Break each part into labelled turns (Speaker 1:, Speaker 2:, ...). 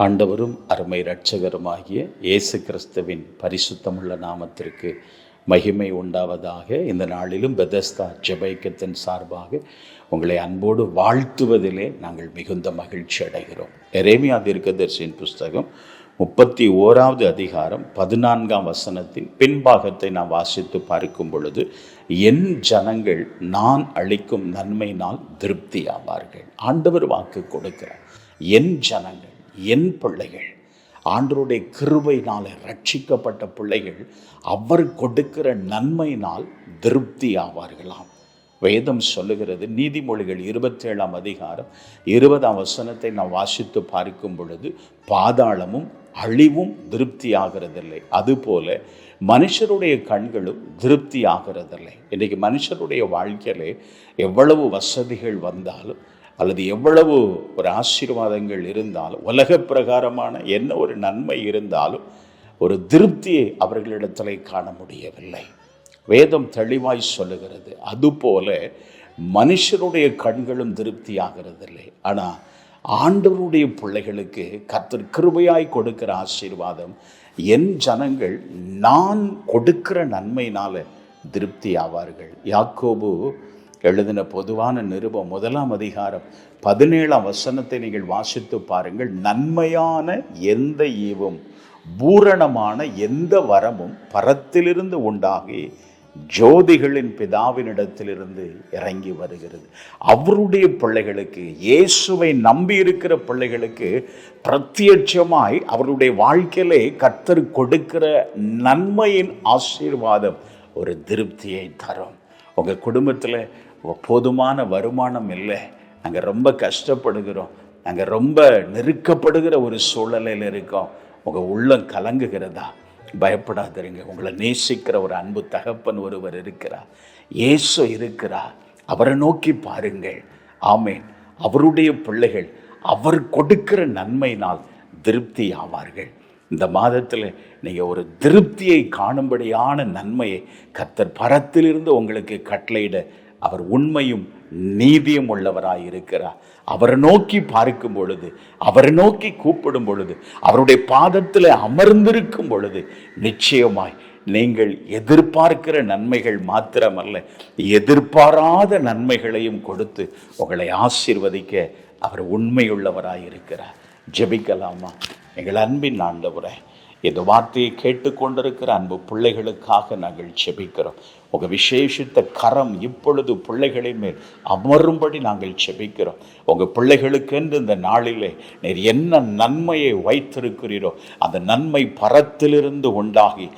Speaker 1: ஆண்டவரும் அருமை இரட்சகருமாகிய இயேசு கிறிஸ்துவின் பரிசுத்தமுள்ள நாமத்திற்கு மகிமை உண்டாவதாக. இந்த நாளிலும் பெதஸ்தா ஜெபைக்கத்தின் சார்பாக உங்களை அன்போடு வாழ்த்துவதிலே நாங்கள் மிகுந்த மகிழ்ச்சி அடைகிறோம். எரேமியா தீர்க்கதரிசியின் புஸ்தகம் 31வது அதிகாரம் 14ஆம் வசனத்தின் பின்பாகத்தை நாம் வாசித்து பார்க்கும் பொழுது, என் ஜனங்கள் நான் அளிக்கும் நன்மையினால் திருப்தி ஆவார்கள். ஆண்டவர் வாக்கு கொடுக்கிறார். என் ஜனங்கள், என் பிள்ளைகள், ஆண்டவருடைய கிருபையினால் ரட்சிக்கப்பட்ட பிள்ளைகள் அவர் கொடுக்கிற நன்மையினால் திருப்தி ஆவார்களாம். வேதம் சொல்லுகிறது, நீதிமொழிகள் 27ஆம் அதிகாரம் 20ஆம் வசனத்தை நாம் வாசித்து பார்க்கும் பொழுது, பாதாளமும் அழிவும் திருப்தி ஆகிறதில்லை, அதுபோல மனுஷருடைய கண்களும் திருப்தி ஆகிறதில்லை. இன்றைக்கு மனுஷருடைய வாழ்க்கையிலே எவ்வளவு வசதிகள் வந்தாலும் அல்லது எவ்வளவு ஒரு ஆசீர்வாதங்கள் இருந்தாலும், உலக பிரகாரமான என்ன ஒரு நன்மை இருந்தாலும் ஒரு திருப்தியை அவர்களிடத்தில் காண முடியவில்லை. வேதம் தெளிவாய் சொல்லுகிறது, அதுபோல மனுஷருடைய கண்களும் திருப்தி ஆகிறதில்லை. ஆனால் ஆண்டவருடைய பிள்ளைகளுக்கு கர்த்தர் கிருபையாய் கொடுக்கிற ஆசீர்வாதம், என் ஜனங்கள் நான் கொடுக்கிற நன்மையினால திருப்தி ஆவார்கள். யாக்கோபு எழுதின பொதுவான நிருபம் 1ஆம் அதிகாரம் 17ஆம் வசனத்தை நீங்கள் வாசித்து பாருங்கள். நன்மையான எந்த ஈவும் பூரணமான எந்த வரமும் பரத்திலிருந்து உண்டாகி ஜோதிகளின் பிதாவினிடத்திலிருந்து இறங்கி வருகிறது. அவருடைய பிள்ளைகளுக்கு, இயேசுவை நம்பி இருக்கிற பிள்ளைகளுக்கு பிரத்யட்சமாய் அவருடைய வாழ்க்கையிலே கர்த்தர் கொடுக்கிற நன்மையின் ஆசீர்வாதம் ஒரு திருப்தியை தரும். உங்கள் குடும்பத்தில் போதுமான வருமானம் இல்லை, நாங்கள் ரொம்ப கஷ்டப்படுகிறோம், நாங்கள் ரொம்ப நெருக்கப்படுகிற ஒரு சூழ்நிலையில் இருக்கோம், உங்கள் உள்ளம் கலங்குகிறதா? பயப்படாதீங்க. உங்களை நேசிக்கிற ஒரு அன்பு தகப்பன் ஒருவர் இருக்கிறார், இயேசு இருக்கிறார். அவரை நோக்கி பாருங்கள். ஆமேன். அவருடைய பிள்ளைகள் அவர் கொடுக்கிற நன்மையினால் திருப்தி ஆவார்கள். இந்த மாதத்தில் நீங்கள் ஒரு திருப்தியை காணும்படியான நன்மையை கர்த்தர் பரத்திலிருந்து உங்களுக்கு கட்டளையிட அவர் உண்மையும் நீதியும் உள்ளவராய் இருக்கிறார். அவரை நோக்கி பார்க்கும் பொழுது, அவரை நோக்கி கூப்பிடும் பொழுது, அவருடைய பாதத்தில் அமர்ந்திருக்கும் பொழுது நிச்சயமாய் நீங்கள் எதிர்பார்க்கிற நன்மைகள் மாத்திரமல்ல, எதிர்பாராத நன்மைகளையும் கொடுத்து உங்களை ஆசீர்வதிக்க அவர் உண்மையுள்ளவராய் இருக்கிறார். ஜெபிக்கலாமா? எங்கள் அன்பின் ஆண்டவரே, இந்த வார்த்தையை கேட்டுக்கொண்டிருக்கிற அன்பு பிள்ளைகளுக்காக நாங்கள் செபிக்கிறோம். உங்கள் விசேஷித்த கரம் இப்பொழுது பிள்ளைகளின் மேல் அமரும்படி நாங்கள் செபிக்கிறோம். உங்கள் பிள்ளைகளுக்கென்று இந்த நாளிலே நீர் என்ன நன்மையை வைத்திருக்கிறீரோ அந்த நன்மை பரத்திலிருந்து உண்டாகி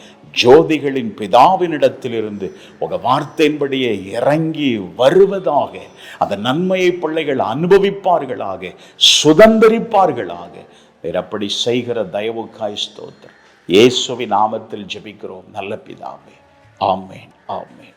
Speaker 1: ஜோதிகளின் பிதாவினிடத்திலிருந்து உங்கள் வார்த்தையின்படியே இறங்கி வருவதாக, அந்த நன்மையை பிள்ளைகள் அனுபவிப்பார்களாக, சுதந்திரிப்பார்களாக. அப்படி செய்கிற தயவுக்காய் ஸ்தோத்திரம். இயேசுவின் நாமத்தில் ஜெபிக்கிறோம் நல்ல பிதாவே. ஆமேன், ஆமேன்.